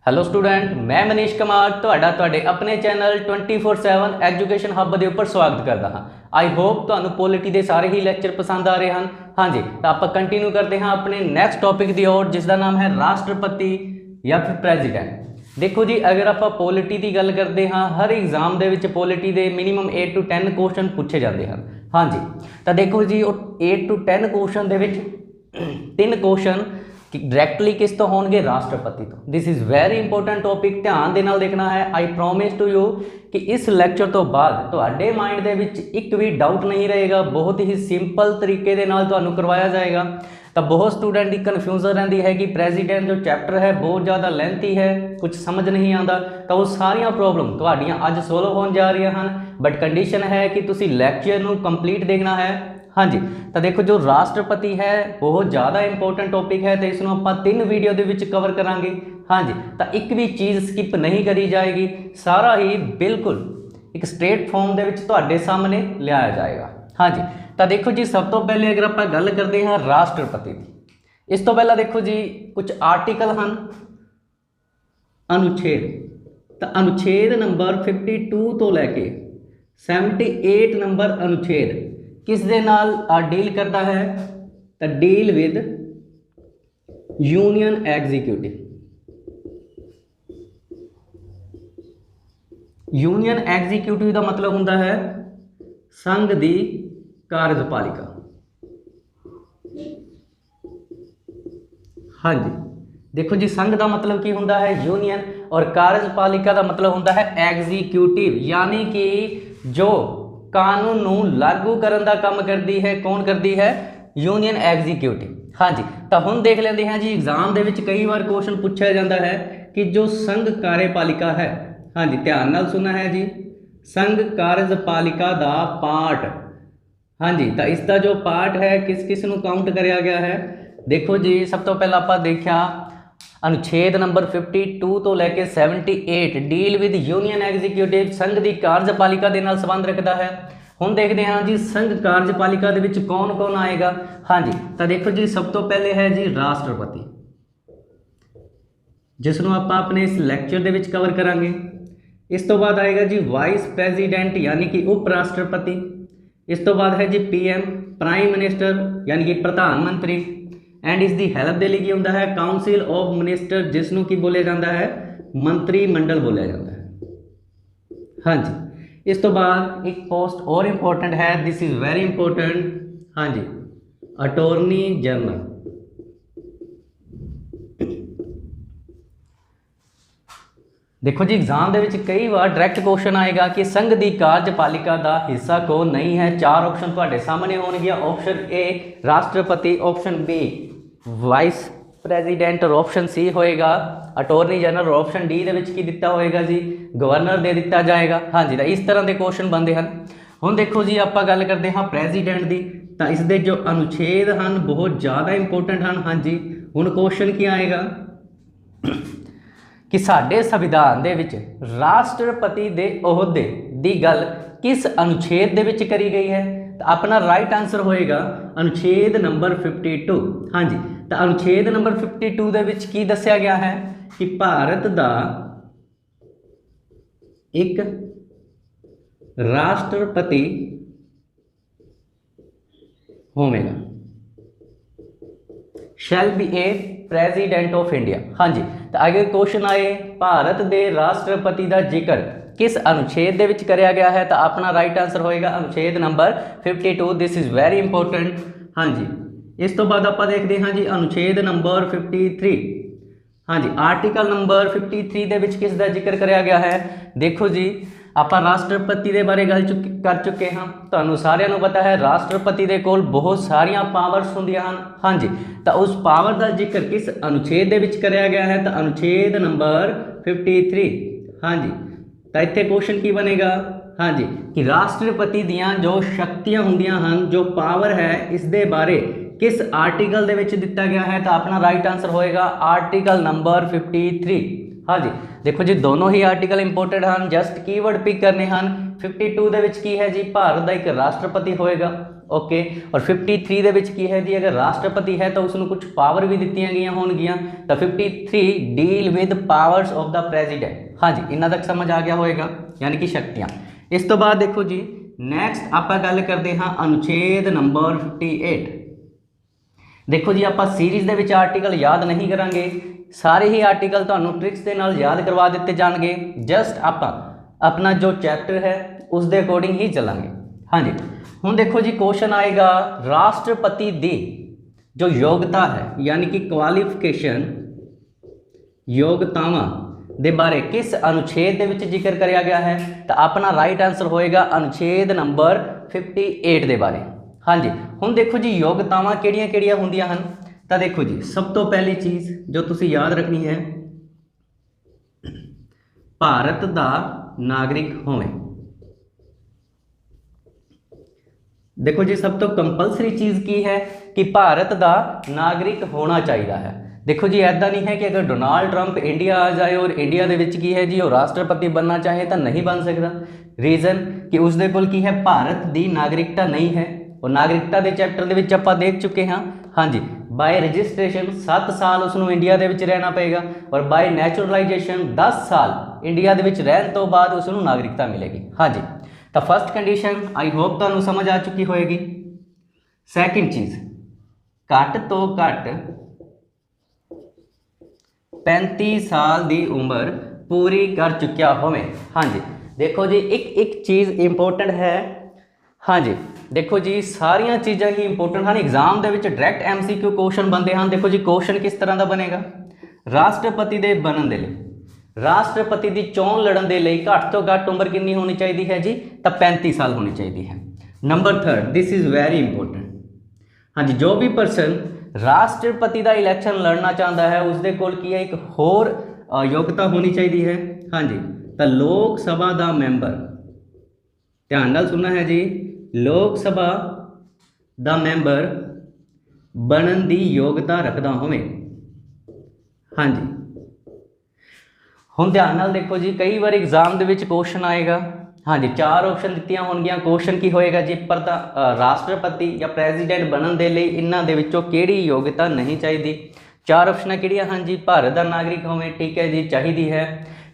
Hello student, मैं मनीष कुमार तुहाडे अपने चैनल 24/7 एजुकेशन हब के उपर स्वागत करता हाँ। आई होप तुहानू पॉलिटी के सारे ही लैक्चर पसंद आ रहे हैं। हाँ जी, तो आप कंटिन्यू करते हैं अपने नैक्सट टॉपिक की ओर, जिसका नाम है राष्ट्रपति या फिर प्रेजिडेंट। देखो जी, अगर आप पॉलिटी की गल करते हाँ, हर एग्जाम के पॉलिटी के मिनीमम 8 to 10 क्वेश्चन पूछे जाते हैं। हाँ जी, तो देखो जी 8 to 10 क्वेश्चन के 3 क्वेश्चन डायरैक्टली किस तो होंगे, राष्ट्रपति तो। This is very important topic, ध्यान दे नाल देखना है। आई प्रॉमिस टू यू कि इस लैक्चर तो बाद तुहाडे माइंड दे विच एक भी डाउट नहीं रहेगा। बहुत ही सिंपल तरीके दे नाल तुहानू करवाया जाएगा। तो बहुत स्टूडेंट की कन्फ्यूजन रहती है कि प्रेजिडेंट जो चैप्टर है बहुत ज़्यादा लेंथी है, कुछ समझ नहीं आता। तो वो सारिया प्रॉब्लम तुहाडियां अज सोल्व होने जा रही हैं। बट कंडीशन है कि तुसी लैक्चर नू कंप्लीट देखना है। हाँ जी, तो देखो जो राष्ट्रपति है बहुत ज़्यादा इंपॉर्टेंट टॉपिक है, तो इसमें आप 3 वीडियो के विच कवर करांगे। हाँ जी, तो एक भी चीज़ स्किप नहीं करी जाएगी, सारा ही बिल्कुल एक स्ट्रेट फॉर्म के विच तुहाडे सामने लिया जाएगा। हाँ जी, तो देखो जी सब तो पहले अगर आप गल करते हैं राष्ट्रपति की, इस तो पहला देखो जी कुछ आर्टिकल हैं, अनुच्छेद। तो अनुच्छेद नंबर 52 तो लैके 78 नंबर अनुच्छेद किस दे नाल डील करता है, तो deal with union executive. Union executive का मतलब होंदा है संघ दी कार्यपालिका। हाँ जी, देखो जी संघ का मतलब की होंदा है यूनियन, और कार्यपालिका का मतलब होंदा है एग्जीक्यूटिव, यानी कि जो कानून नू लागू करन दा काम करती है, कौन करती है, यूनियन एग्जीक्यूटिव। हाँ जी, तो हम देख लेते हैं जी एग्जाम दे विच कई बार क्वेश्चन पूछा जाता है कि जो संघ कार्यपालिका है, हाँ जी ध्यान नाल सुनना है जी, संघ कार्यपालिका दा पार्ट। हाँ जी, तो इसका जो पार्ट है किस किस नू काउंट कराया गया है। देखो जी सब तो पहला आप देखा अनुच्छेद नंबर 52 तो लैके 78 डील विद यूनियन एग्जीक्यूटिव, संघ की कार्यपालिका के नाल संबंध रखता है। हम देखते हैं जी संघ कार्यपालिका दे विच कौन कौन आएगा। हाँ जी, तो देखो जी सब तो पहले है जी राष्ट्रपति, जिसनों आप अपने इस लैक्चर दे विच कवर करांगे। इस तो बाद आएगा जी वाइस प्रेजिडेंट यानी कि उप राष्ट्रपति। इस तो बाद है जी पीएम प्राइम मिनिस्टर यानी कि प्रधानमंत्री, एंड इस दी हेल्प के लिए की होंदा है काउंसिल ऑफ मिनिस्टर, जिसनों की बोलिया जाता है मंत्रिमंडल बोलिया जाता है। हाँ जी, इस तो बाद एक पोस्ट और इंपॉर्टेंट है, दिस इज वेरी इंपॉर्टेंट। हाँ जी, अटॉर्नी जनरल। देखो जी एग्जाम के कई बार डायरैक्ट क्वेश्चन आएगा कि संघ की कार्यपालिका का हिस्सा कौन नहीं है। 4 ऑप्शन तुहाडे सामने होंगे। ऑप्शन ए राष्ट्रपति, ऑप्शन बी वाइस प्रेजिडेंट, और ऑप्शन सी होएगा अटॉर्नी जनरल, और ऑप्शन डी की दिता होएगा जी गवर्नर दे दिता जाएगा। हाँ जी, तो इस तरह के क्वेश्चन बनते हैं। हम देखो जी आप गल करते हैं प्रेजिडेंट की, तो इसके जो अनुच्छेद हैं बहुत ज़्यादा इंपॉर्टेंट हैं। हाँ जी, हुण क्वेश्चन की आएगा कि साडे संविधान दे विच राष्ट्रपति दे ओहदे दी गल किस अनुच्छेद दे विच करी गई है। तो अपना राइट आंसर होएगा अनुच्छेद नंबर 52। हाँ जी, तो अनुच्छेद नंबर 52 दे विच की दस्या गया है कि भारत दा एक राष्ट्रपति होवेगा, shall be a president of India. हाँ जी, तो आगे क्वेश्चन आए भारत के राष्ट्रपति का जिक्र किस अनुच्छेद दे विच कराया गया है। तो अपना राइट आंसर होएगा अनुच्छेद number 52। This is very important. हाँ जी, इस तो बाद आप देखते हैं जी अनुच्छेद नंबर 53। हाँ जी, आर्टिकल नंबर 53 दे विच किस दा जिक्र कराया गया है। देखो जी आप राष्ट्रपति के बारे गल कर चुके हैं, तो सारिਆਂ ਨੂੰ पता है राष्ट्रपति के कोल बहुत सारिया पावर्स होंदियां हैं। हाँ जी, तो उस पावर का जिक्र किस अनुच्छेद के विच कराया गया है, तो अनुच्छेद नंबर 53। हाँ जी, तो इत्थे क्वेश्चन की बनेगा, हाँ जी, कि राष्ट्रपति दियां जो शक्तियां होंदियां हैं, जो पावर है, इस दे बारे किस आर्टिकल दे विच दिता गया है। तो अपना राइट आंसर होएगा आर्टिकल नंबर 53। हाँ जी, देखो जी दोनों ही आर्टिकल इंपोर्टेंट हैं, जस्ट कीवर्ड पिक करने हैं। 52 ਦੇ ਵਿੱਚ ਕੀ ਹੈ ਜੀ, ਭਾਰਤ ਦਾ ਇੱਕ ਰਾਸ਼ਟਰਪਤੀ ਹੋਏਗਾ, ਓਕੇ। ਔਰ 53 ਦੇ ਵਿੱਚ ਕੀ ਹੈ ਜੀ, ਅਗਰ ਰਾਸ਼ਟਰਪਤੀ ਹੈ ਤਾਂ ਉਸ ਨੂੰ ਕੁਝ ਪਾਵਰ ਵੀ ਦਿੱਤੀਆਂ ਗਈਆਂ ਹੋਣਗੀਆਂ। ਤਾਂ 53 deal with powers of the president. हाँ जी, इन्ना तक समझ आ गया होएगा, यानी कि शक्तियाँ। इस तो बाद देखो जी नैक्सट आप गल करते हाँ अनुच्छेद नंबर 58। देखो जी आप सीरीज़ ਦੇ ਵਿੱਚ आर्टिकल याद नहीं करांगे, सारे ही आर्टिकल ਤੁਹਾਨੂੰ ट्रिक्स ਦੇ ਨਾਲ याद करवा ਦਿੱਤੇ ਜਾਣਗੇ। जस्ट आप अपना जो चैप्टर है उस दे अकॉर्डिंग ही चलांगे। हाँ जी, ਹੁਣ देखो जी क्वेश्चन आएगा राष्ट्रपति दी जो योग्यता है यानी कि क्वालिफिकेशन योग्यतावां ਦੇ ਬਾਰੇ किस अनुच्छेद ਦੇ ਵਿੱਚ ਜ਼ਿਕਰ ਕਰਿਆ ਗਿਆ है, तो अपना राइट आंसर होएगा अनुच्छेद नंबर 58 ਦੇ ਬਾਰੇ। हाँ जी, ਹੁਣ देखो जी योग्यतावां ਕਿਹੜੀਆਂ-ਕਿਹੜੀਆਂ ਹੁੰਦੀਆਂ ਹਨ। ਤਾਂ देखो जी सब तो पहली चीज़ जो तुसी याद रखनी है, भारत का नागरिक होवे। देखो जी सब तो कंपलसरी चीज़ की है कि भारत का नागरिक होना चाहिए है। देखो जी ऐसा नहीं है कि अगर डोनाल्ड ट्रंप इंडिया आ जाए और इंडिया के विच की है जी वो राष्ट्रपति बनना चाहे तो नहीं बन सकता। रीज़न कि उसके कोल की है भारत की नागरिकता नहीं है। और नागरिकता के चैप्टर के आप देख चुके हाँ। हाँ जी, बाय रजिस्ट्रेशन 7 साल उसनों इंडिया के विच रहना पेगा और बाय नैचुरलाइजेशन 10 साल इंडिया के विच रहन तो बाद उसनों नागरिकता मिलेगी। हाँ जी, तो फर्स्ट कंडीशन आई होप तुहानूं समझ आ चुकी होएगी। सैकेंड चीज़ घट तो घट 35 साल की उम्र पूरी कर चुकिया होवे। हाँ जी, देखो जी एक चीज़ इंपोर्टेंट है। हाँ जी, देखो जी सारिया चीज़ां ही इंपोर्टेंट हैं। एग्जाम के डायरैक्ट MCQ क्वेश्चन बनते हैं। देखो जी क्वेश्चन किस तरह का बनेगा, राष्ट्रपति के बनने के लिए राष्ट्रपति की चोन लड़न के लिए घट तो घट उम्र कितनी होनी चाहिए है जी, तो 35 साल होनी चाहिए है। Number third, this is very important. हाँ जी, जो भी पर्सन राष्ट्रपति का इलैक्शन लड़ना चाहता है उसके कोल की है एक होर योग्यता होनी चाहिए है। हाँ जी, तो लोक सभा का मैंबर, ध्यान नाल सुनना है जी, लोक सभा का मैंबर बनन की योग्यता रखता होवे। हाँ जी, हुण ध्यान नाल देखो जी कई बार एग्जाम के क्वेश्चन आएगा। हाँ जी, 4 ऑप्शन दित्तियां होणगियां। क्वेश्चन की होएगा जी राष्ट्रपति या प्रेजिडेंट बनने के लिए इन्हां दे विचों किहड़ी योग्यता नहीं चाहिए। 4 ऑप्शन किहड़ियां हैं जी, भारत का नागरिक होवे, ठीक है जी, चाहिए है।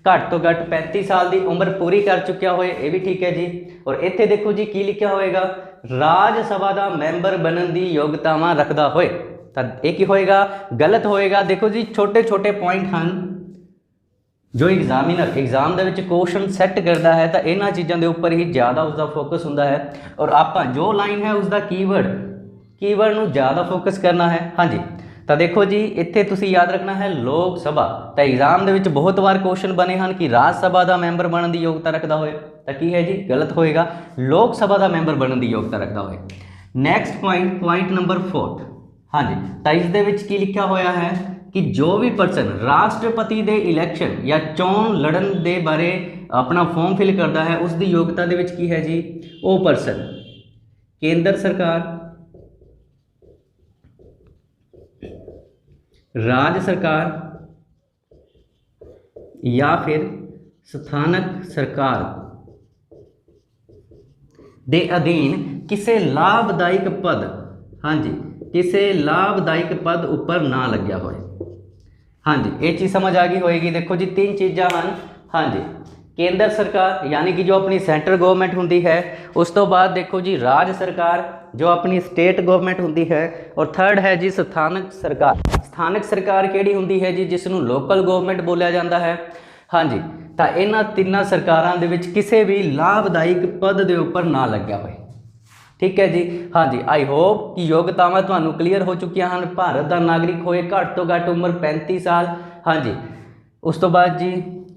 घट तो घट 35 साल की उम्र पूरी कर चुकिया होए, ये भी ठीक है जी। और इत्थे देखो जी की लिखा होएगा, राज सभा का मैंबर बनने की योग्यतावां रखता होए, तो ये की होएगा, गलत होएगा। देखो जी छोटे छोटे पॉइंट हैं जो एग्जामिनर एग्जाम के क्वेश्चन सैट करता है, तो इन्होंने चीज़ों के उपर ही ज़्यादा उसका फोकस होंदा है। और आप जो लाइन है उसका कीवर्ड नूं ज़्यादा फोकस करना है। हाँ जी, तो देखो जी इत्थे तुसी याद रखना है लोक सभा। तो एग्जाम के बहुत बार क्वेश्चन बने हैं कि राज सभा का मैंबर बनने की योग्यता रखता होए, तो की है जी, गलत होएगा, लोक सभा का मैंबर बनने की योग्यता रखता होए। Next point number 4। हाँ जी, तो इस की लिखा होया है कि जो भी पर्सन राष्ट्रपति के इलैक्शन या चोन लड़न के बारे अपना फॉर्म फिल करता है उसकी योग्यता के की है जी, वो पर्सन केंद्र सरकार, राज्य सरकार या फिर स्थानक सरकार दे अधीन किसी लाभदायक पद, हाँ जी, किसी लाभदायक पद उपर ना लग्या होए। हाँ जी, ये चीज़ समझ आ गई होएगी। देखो जी 3 चीज़ां हैं। हाँ जी, केंद्र सरकार यानी कि जो अपनी सेंट्रल गवर्नमेंट होंदी है, उस तो बाद देखो जी राज्य सरकार जो अपनी स्टेट गवर्नमेंट होंदी है, और थर्ड है जी स्थानक सरकार। स्थानक सरकार केड़ी होंदी है जी, जिसनों लोकल गवर्नमेंट बोलिया जाता है। हाँ जी, तो इन्हां तिन्नां सरकारां दे विच किसी भी लाभदायक पद के उपर ना लग्या होए, ठीक है जी। हाँ जी, आई होप कि योग्यतावां तुहानूं क्लीयर हो चुकियां हैं। भारत का नागरिक होए, घट तो घट उम्र 35 साल। हाँ जी, उस तो बाद जी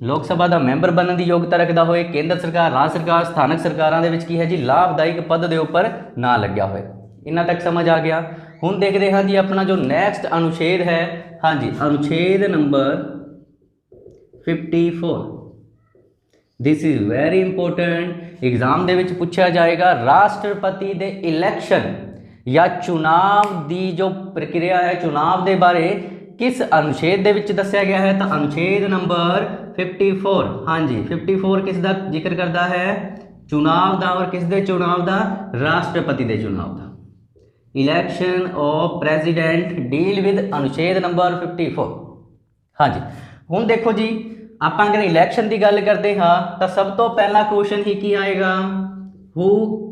लोक सभा का मैंबर बनने की योग्यता रखता होए, केंद्र सरकार, राज्य सरकार, स्थानक सरकारों के की है जी लाभदायक पद के उपर ना लग्या होए। इन्ना तक समझ आ गया। हुण देखते हैं जी अपना जो नैक्सट अनुच्छेद है। हाँ जी, अनुच्छेद number 54। This is very important. Exam दे विच पूछा जाएगा राष्ट्रपति दे इलैक्शन या चुनाव की जो प्रक्रिया है, चुनाव के बारे किस अनुच्छेद ਦੇ ਵਿੱਚ ਦੱਸਿਆ ਗਿਆ ਹੈ? ਤਾਂ अनुच्छेद नंबर 54। हाँ जी 54 किस ਦਾ ਜ਼ਿਕਰ ਕਰਦਾ ਹੈ? ਚੁਣਾਵ ਦਾ। और किस ਦੇ ਚੁਣਾਵ ਦਾ? ਰਾਸ਼ਟਰਪਤੀ ਦੇ ਚੁਣਾਵ ਦਾ। Election of president deal with अनुच्छेद नंबर 54। हाँ जी हुण देखो जी आप अगर इलैक्शन की गल करते हाँ तो सब तो पहला क्वेश्चन ही की आएगा, हु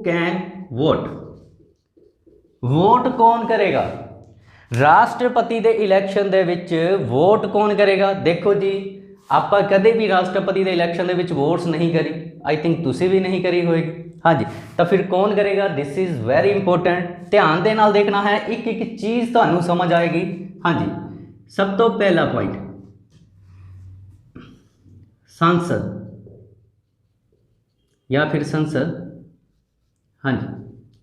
कैन वोट। वोट कौन करेगा? राष्ट्रपति के इलैक्शन दे विच वोट कौन करेगा? देखो जी आप कदे भी राष्ट्रपति के इलैक्शन दे विच वोट्स नहीं करी, आई थिंक तुसी भी नहीं करी होएगी। हाँ जी तो फिर कौन करेगा? दिस इज़ वेरी इंपॉर्टेंट, ध्यान दे नाल देखना है, एक एक चीज़ तुहानू समझ आएगी। हाँ जी सब तो पहला पॉइंट संसद या फिर संसद, हाँ जी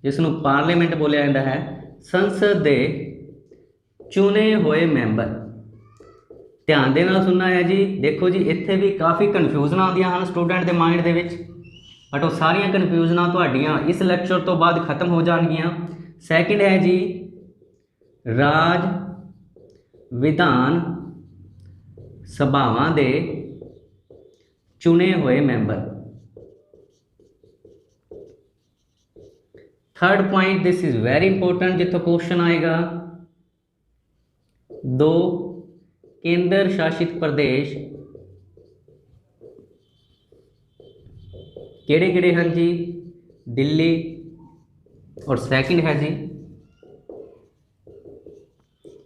जिसनों पार्लीमेंट बोलिया जाता है, संसद के चुने हुए मैंबर। ध्यान दे नाल सुनना है जी। देखो जी इत्थे भी काफ़ी कन्फ्यूजन आदियां हैं स्टूडेंट के माइंड दे विच, बट वो सारियां कन्फ्यूजनां तुहाडियां इस लैक्चर तो बाद खत्म हो जाएगियां। सैकेंड है जी राज विधान सभावां दे चुने हुए member. Third point this is very important, जिथों क्वेश्चन आएगा, दो केंद्र शासित प्रदेश केड़े केड़े हैं जी? दिल्ली और सेकंड है जी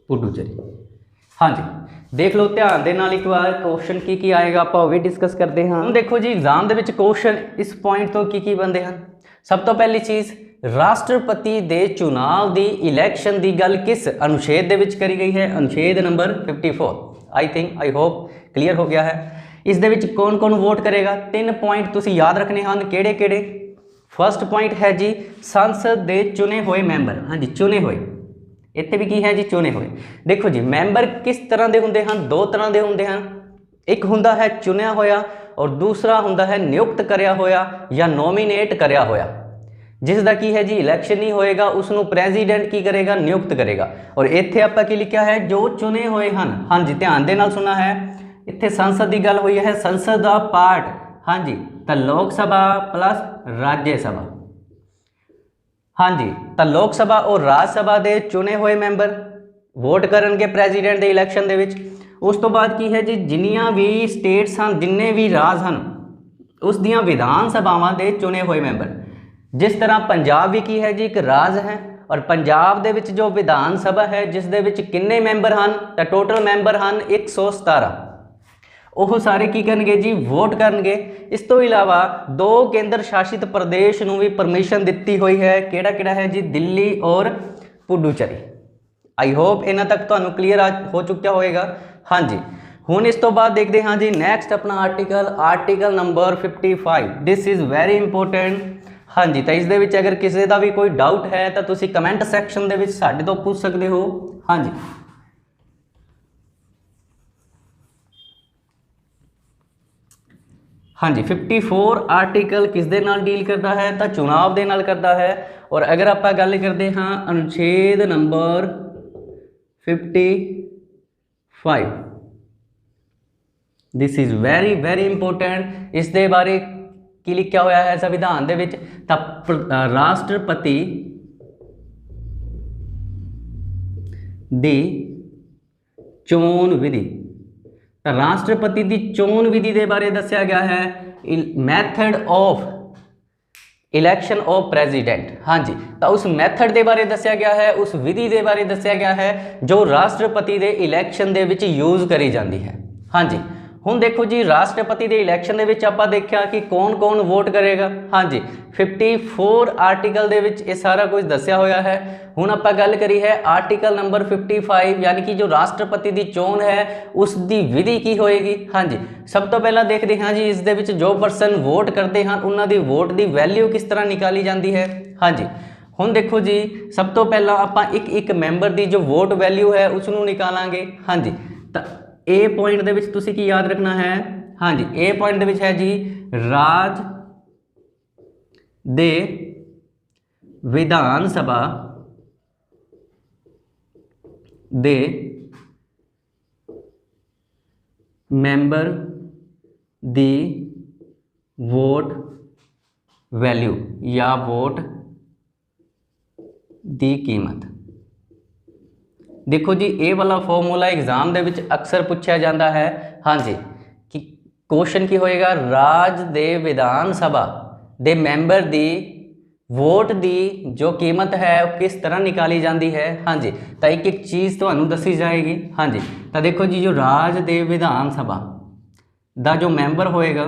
पुडुचेरी। हाँ जी देख लो ध्यान दे नाल एक बार क्वेश्चन की आएगा, आप वो भी डिस्कस करते हैं। हम देखो जी एग्जाम दे विच क्वेश्चन इस पॉइंट तो की बनते हैं। सब तो पहली चीज़ राष्ट्रपति दे चुनाव दी इलैक्शन दी गल किस अनुच्छेद दे विच करी गई है? अनुच्छेद number 54। I think I hope clear हो गया है। इस दे विच कौन कौन वोट करेगा? 3 पॉइंट तुसी याद रखने हैं, केड़े केड़े? फर्स्ट पॉइंट है जी संसद दे चुने हुए मैंबर। हाँ जी चुने हुए, इत्थे भी की है जी चुने हुए। देखो जी मैंबर किस तरह के होंदे हैं? 2 तरह के होंदे हैं, एक हुंदा है चुनिया होया और दूसरा हुंदा है नियुक्त करया होया या नॉमिनेट करया होया। जिसका की है जी इलैक्शन नहीं होएगा उसनों प्रेजिडेंट की करेगा? नियुक्त करेगा। और इत्थे आपां की लिखा है जो चुने हुए हैं। हाँ जी ध्यान दे नाल सुनना है, इत्थे संसद की गल हुई है, संसद का पार्ट। हाँ जी तो लोक सभा प्लस राज्य सभा। हाँ जी तो लोक सभा और राज्य सभा के चुने हुए मैंबर वोट करनगे प्रेजिडेंट के इलैक्शन दे विच। उस तो बाद की है जी जिन्नियां भी स्टेट्स हैं, जिन्ने भी राज हैं, उस दियां विधान सभावां के चुने हुए मैंबर। जिस तरह पंजाब भी की है जी एक राज है, और पंजाब दे विच जो विधान सभा है जिस दे विच किन्ने मैंबर हैं? तो टोटल मैंबर हैं 117। ਉਹ ਸਾਰੇ ਕੀ ਕਰਨਗੇ ਜੀ? वोट करनगे। इस तो इलावा 2 केंद्र शासित प्रदेश ਨੂੰ भी परमिशन ਦਿੱਤੀ ਹੋਈ है, ਕਿਹੜਾ ਕਿਹੜਾ है जी? दिल्ली और पुडुचेरी। आई होप इन्हां तक ਤੁਹਾਨੂੰ क्लीयर हो चुका होएगा। हाँ जी हुण इस तो बाद देखते हाँ जी नैक्सट अपना article number 55। This is very important. हाँ जी तो इस दे विच अगर किसी का भी कोई डाउट है तो तुसी कमेंट सैक्शन दे विच साडे तो पूछ सकते हो। हाँ जी हाँ जी 54 आर्टिकल किस दे नाल डील करता है? तो चुनाव दे नाल करता है। और अगर आप गल करते हाँ अनुच्छेद number 55, this is very very important. इस दे बारे की लिखा हुआ है संविधान दे विच, राष्ट्रपति दी चोन विधि। तो राष्ट्रपति की चोन विधि के बारे दस्या गया है, method of election of president. हाँ जी तो उस मैथड के बारे दस्या गया है, उस विधि के बारे दस्या गया है जो राष्ट्रपति के इलैक्शन के विच यूज़ करी जाती है। हाँ जी हुण देखो जी राष्ट्रपति के इलैक्शन के आपां देखिया कि कौन कौन वोट करेगा। हाँ जी 54 आर्टिकल दे विच ये सारा कुछ दस्या होया है। हुण आपां गल करी है आर्टिकल नंबर 55 यानी कि जो राष्ट्रपति की चोन है उसकी विधि की होएगी। हाँ जी सब तो पहला देखते हैं जी इस दे विच जो परसन वोट करते हैं उन्हां दी वोट की वैल्यू किस तरह निकाली जाती है। हाँ जी हुण देखो जी सब तो पहला आपां एक मैंबर की जो वोट वैल्यू है उसनूं निकालांगे। हाँ जी तो ए पॉइंट दे विच तुसीं की याद रखना है? हाँ जी ए पॉइंट दे विच है जी राज दे विधान सभा दे ਮੈਂਬਰ ਦੀ ਵੋਟ ਵੈਲਿਊ ਜਾਂ ਵੋਟ ਦੀ ਕੀਮਤ। देखो जी ये वाला फॉर्मूला एग्जाम दे विच अक्सर पूछा जाता है। हाँ जी कि क्वेश्चन की होएगा राज दे विधान सभा दे मैंबर दी वोट दी जो कीमत है वो किस तरह निकाली जाती है। हाँ जी तो एक एक चीज़ तुहानू दसी जाएगी। हाँ जी तो देखो जी जो राज दे विधान सभा दा जो मैंबर होएगा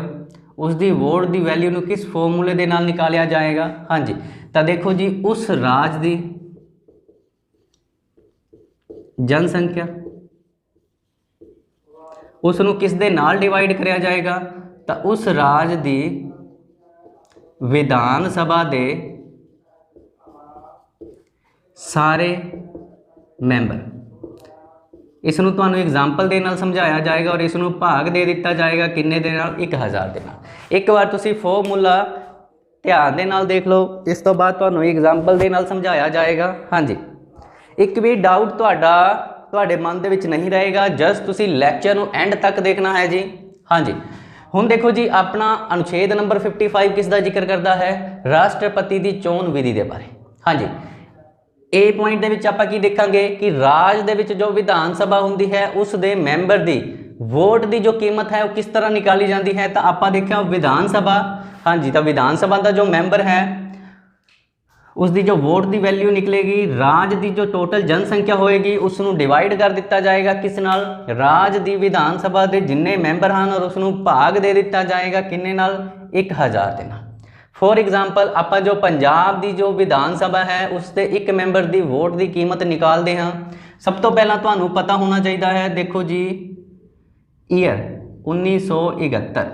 उसकी वोट की वैल्यू नू किस फॉर्मूले दे नाल निकालिया जाएगा। हाँ जी तो देखो जी उस राज की जनसंख्या उसनू किस दे नाल डिवाइड करिया जाएगा तो उस राज दी विधान सभा दे सारे मैंबर। इसनू तुहानू एग्जाम्पल दे नाल समझाया जाएगा और इसनू भाग दे दिता जाएगा किन्ने दे नाल 1000 दे नाल। एक बार तुसी फॉर्मूला ध्यान दे नाल देख लो, इस तो बाद तुहानू एग्जाम्पल दे नाल समझाया जाएगा। हाँ जी एक भी डाउट तुहाडे मन दे विच नहीं रहेगा, जस्ट तुसी लैक्चर नू एंड तक देखना है जी। हाँ जी हुण देखो जी अपना अनुच्छेद नंबर 55 किस दा जिक्र करता है, राष्ट्रपति की चोण विधि के बारे। हाँ जी ए पॉइंट दे विच आपां की देखांगे कि राज दे विच जो विधान सभा हुंदी है उस दे मैंबर दी वोट की जो कीमत है वो किस तरह निकाली जाती है। तो आपां देखिया विधान सभा। हाँ जी तो विधान सभा का जो मैंबर है उसकी जो वोट की वैल्यू निकलेगी, राज की जो टोटल जनसंख्या होएगी उसनू डिवाइड कर दिता जाएगा किस नाल, राज की विधान सभा के जिन्ने मैंबर हैं और उसनू भाग दे दिता जाएगा किन्ने नाल 1000 के नाल। फॉर एग्जाम्पल आपां जो पंजाब की जो विधान सभा है उसके एक मैंबर की वोट की कीमत निकालते हैं। सब तो पहला तुहानू पता होना चाहिए है, देखो जी ईयर 1971।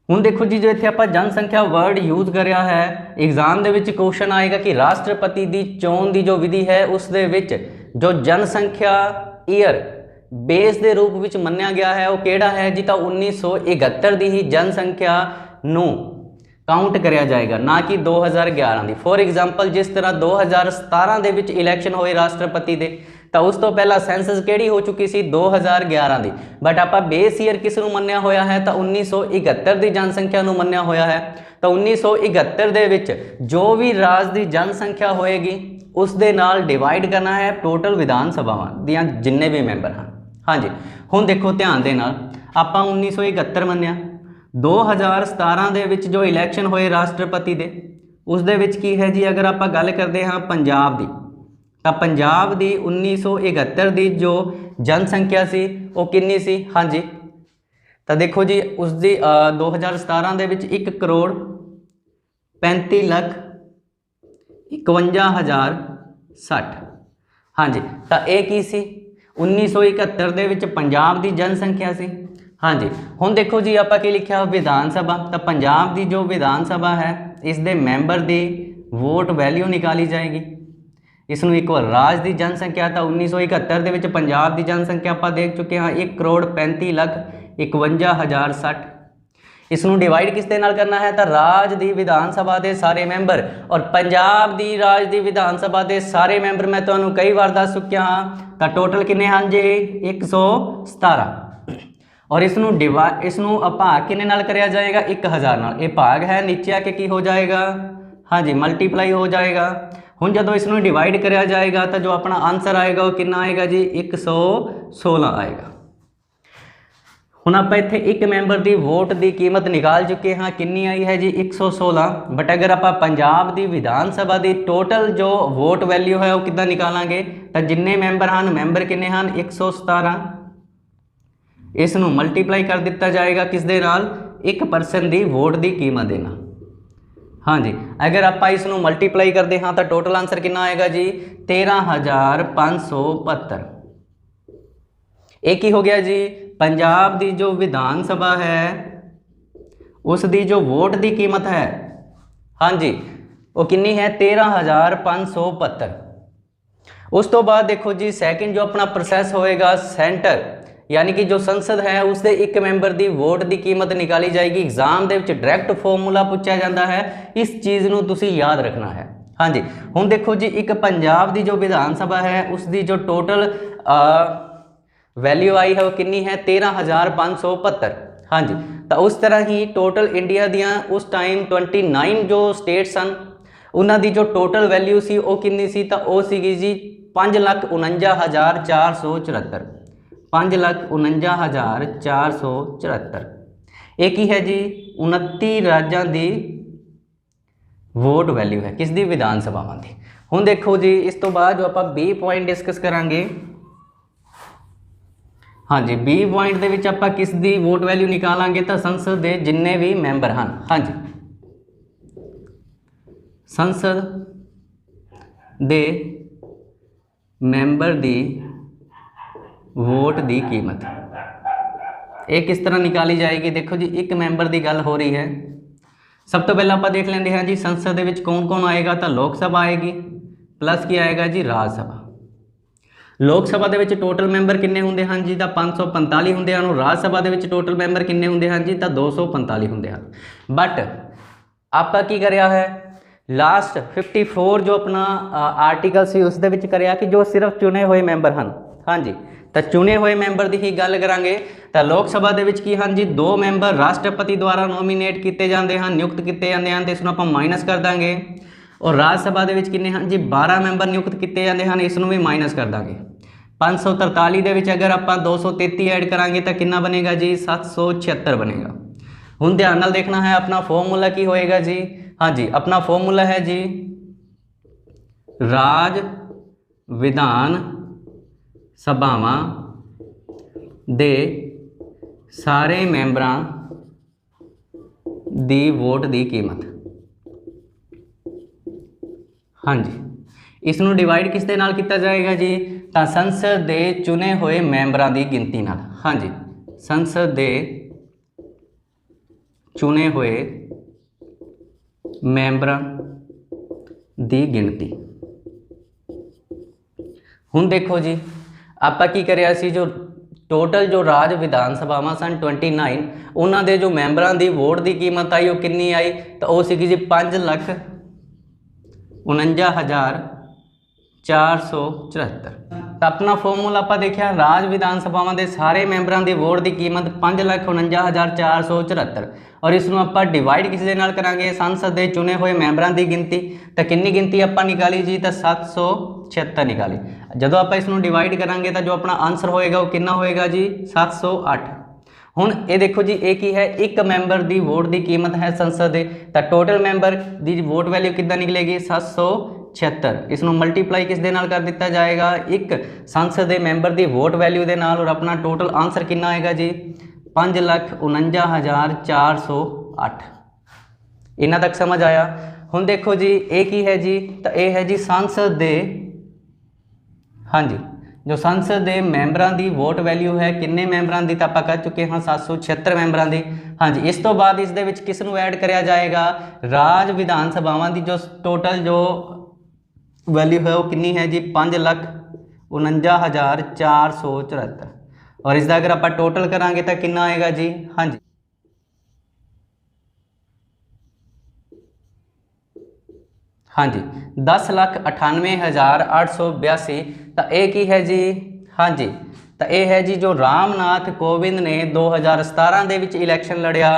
हुण देखो जी जो इत्थे आपां जनसंख्या वर्ड यूज करिया है, एग्जाम दे विच क्वेश्चन आएगा कि राष्ट्रपति की चोण की जो विधि है उस दे विच जो जनसंख्या ईयर बेस के रूप में मन्निया गया है वो केड़ा है जी। तो 1971 की ही जनसंख्या नू काउंट करिया जाएगा, ना कि 2011 की। फॉर एग्जाम्पल जिस तरह 2017 के विच इलैक्शन होए राष्ट्रपति के तो उस तो पहला सेंसस केड़ी हो चुकी सी 2011 की, बट आपां बेस ईयर किस नू मन्निया होया है तो 1971 की जनसंख्या नू मन्निया होया है। तो 1971 दे विच जो भी राज की जनसंख्या होएगी उस दे नाल डिवाइड करना है टोटल विधान सभावां दियां जिन्ने भी मैंबर हैं। हाँ जी हुण देखो ध्यान दे नाल आपां 1971 मन्निया, 2017 दे विच जो इलैक्शन होए राष्ट्रपति दे उस दे विच की है जी। अगर आपां गल करते हाँ पंजाब की तो पंजाब की 1971 की जो जनसंख्या सी वो कितनी सी। हाँ जी तो देखो जी उसकी 2017 दे विच 1,35,51,060। हाँ जी तो ये की सी 1971 दे विच पंजाब की जनसंख्या सी। हाँ जी हुण देखो जी आपां की लिखिया विधान सभा, तो पंजाब की जो विधान सभा है इस दे मैंबर की वोट वैल्यू निकाली जाएगी। इसनू एक बार राज की जनसंख्या तो 1971 के विच पंजाब की जनसंख्या आप देख चुके हाँ 1,35,51,060। इसनू डिवाइड किस दे नाल करना है तो राज की विधान सभा के सारे मैंबर और पंजाब की राज की विधान सभा के सारे मैंबर मैं तुहानू कई बार दस चुकिया हाँ। तो टोटल किन्ने हैं जी 117 और इसनू भाग किन्ने नाल करिया जाएगा 1000 नाल। ये भाग है नीचे आके की हो जाएगा, हाँ जी मल्टीप्लाई हो जाएगा। हुण जदों इसनू डिवाइड करिया जाएगा तो जो अपना आंसर आएगा वो कितना आएगा जी 116 आएगा। हुण आप इत्थे एक मैंबर की वोट की कीमत निकाल चुके हाँ, कितनी आई है जी 116। बट अगर आप पंजाब की विधान सभा की टोटल जो वोट वैल्यू है वो कितना निकालांगे तो जिन्ने मैंबर हैं मैंबर किन्ने हैं 117। इसनू मल्टीप्लाई कर दिता जाएगा किस दे नाल 1% की वोट की कीमत देना। हाँ जी अगर आप इसनू मल्टीप्लाई करते हाँ तो टोटल आंसर कितना आएगा जी 13,575। एक ही हो गया जी पंजाब की जो विधान सभा है उसकी जो वोट की कीमत है, हाँ जी वो कितनी है 13,575। उस तो बाद देखो जी सैकेंड जो अपना प्रोसैस होएगा सेंटर यानी कि जो संसद है उसके एक मैंबर की वोट की कीमत निकाली जाएगी। एग्जाम के डायरैक्ट फॉर्मूला पूछा जाता है, इस चीज़ को तुसी याद रखना है। हाँ जी हुण देखो जी एक पंजाब की जो विधान सभा है उसकी जो टोटल वैल्यू आई है वो कितनी है 13,575। हाँ जी, तो उस तरह ही टोटल इंडिया दियाँ उस टाइम 29 जो स्टेट सन उन्हों की जो टोटल वैल्यू सी वो कितनी सी, तो वो सी जी 5,49,474। 5,49,474। एक ही है जी 29 राज्यों की वोट वैल्यू है किस दी विधान सभावां की। हुण देखो जी इस तो बाद जो आप 20 पॉइंट डिस्कस करांगे। हाँ जी 20 पॉइंट दे विच आपां किस दी वोट वैल्यू निकालांगे, तो संसद के जिन्ने भी मैंबर हैं, हाँ जी संसद दे मैंबर दी वोट दी कीमत ये किस तरह निकाली जाएगी। देखो जी एक मैंबर की गल हो रही है। सब तो पहले आप देख लेंगे हाँ जी संसद दे विच कौन कौन आएगा, तो लोक सभा आएगी प्लस की आएगा जी राज सभा। लोक सभा दे विच टोटल मैंबर किन्ने हुंदे हैं जी, तो 545 हुंदे हैं। राज सभा दे विच टोटल मैंबर किन्ने हुंदे हैं जी, तो 245 हुंदे हैं। बट आपां की करिया है लास्ट 54 जो अपना आर्टिकल सी उस दे विच करिया कि जो सिर्फ चुने हुए मैंबर हैं। हाँ जी, तो चुने हुए मैंबर की ही गल करांगे। तो लोक सभा दे विच की हाँ जी 2 मैंबर राष्ट्रपति द्वारा नोमीनेट किए जाते हैं, नियुक्त किए जाते हैं, तो इसनों आपां माइनस कर देंगे। और राज सभा दे विच किन्ने हैं जी 12 मैंबर नियुक्त किए जाते हैं, इसनों भी माइनस कर देंगे। 543 दे विच अगर आपां 233 ऐड करांगे तो कितना बनेगा जी 776 बनेगा। हुण ध्यान नाल देखना है अपना फॉर्मूला की होएगा जी। हाँ जी अपना फॉर्मूला है जी राज विधान सभावां दे सारे मैंबरां दी वोट दी कीमत। हाँ जी इसनों डिवाइड किस दे नाल किया जाएगा जी, तो संसद दे चुने हुए मैंबरां दी गिनती नाल। हाँ जी संसद दे चुने हुए मैंबरां दी गिनती। हुण देखो जी आपां की करिया सी जो टोटल जो राज विधान सभावां सन 29 उन्हां दे जो मैंबरां दी वोट की कीमत आई वो कितनी आई, तो वो सी जी 5,49,474। तो अपना फॉर्मूला आप देखा राज विधान सभावां दे सारे मैंबरां दी वोट की कीमत 5,49,474 और इसनों आप डिवाइड किस दे नाल करांगे संसद दे चुने हुए मैंबरां की गिनती। तो कितनी गिनती आप निकाली जी, तो 776 निकाली। जदों आप इसनों डिवाइड करांगे तो जो अपना आंसर होएगा वो कितना होएगा जी 708। हुण ये देखो जी एक ही है एक मैंबर की वोट की कीमत है संसद दे, तो टोटल मैंबर की वोट वैल्यू कितना निकलेगी 776। इसनों मल्टीप्लाई किस दे नाल कर दिता जाएगा एक संसद के मैंबर की वोट वैल्यू के नाल, और अपना टोटल आंसर कितना आएगा जी 5,49,408। इन्ना तक समझ आया। हुण देखो जी एक ही है जी, तो यह है जी संसद दे, हाँ जी जो संसद के मैंबरां की वोट वैल्यू है किन्ने मैंबरां की, तो आप कह चुके हाँ 776 मैंबरां की। हाँ जी इस तो बाद इस दे विच किस नूं ऐड कराया जाएगा राज विधान सभावां की जो टोटल जो वैल्यू है वो कितनी है जी 5,49,474 और इसका अगर आप टोटल करांगे तो कितना आएगा जी। हाँ जी हाँ जी 10,98,882। तो एक ही है जी। हाँ जी तो यह है जी जो रामनाथ कोविंद ने 2017 दे विच इलैक्शन लड़िया।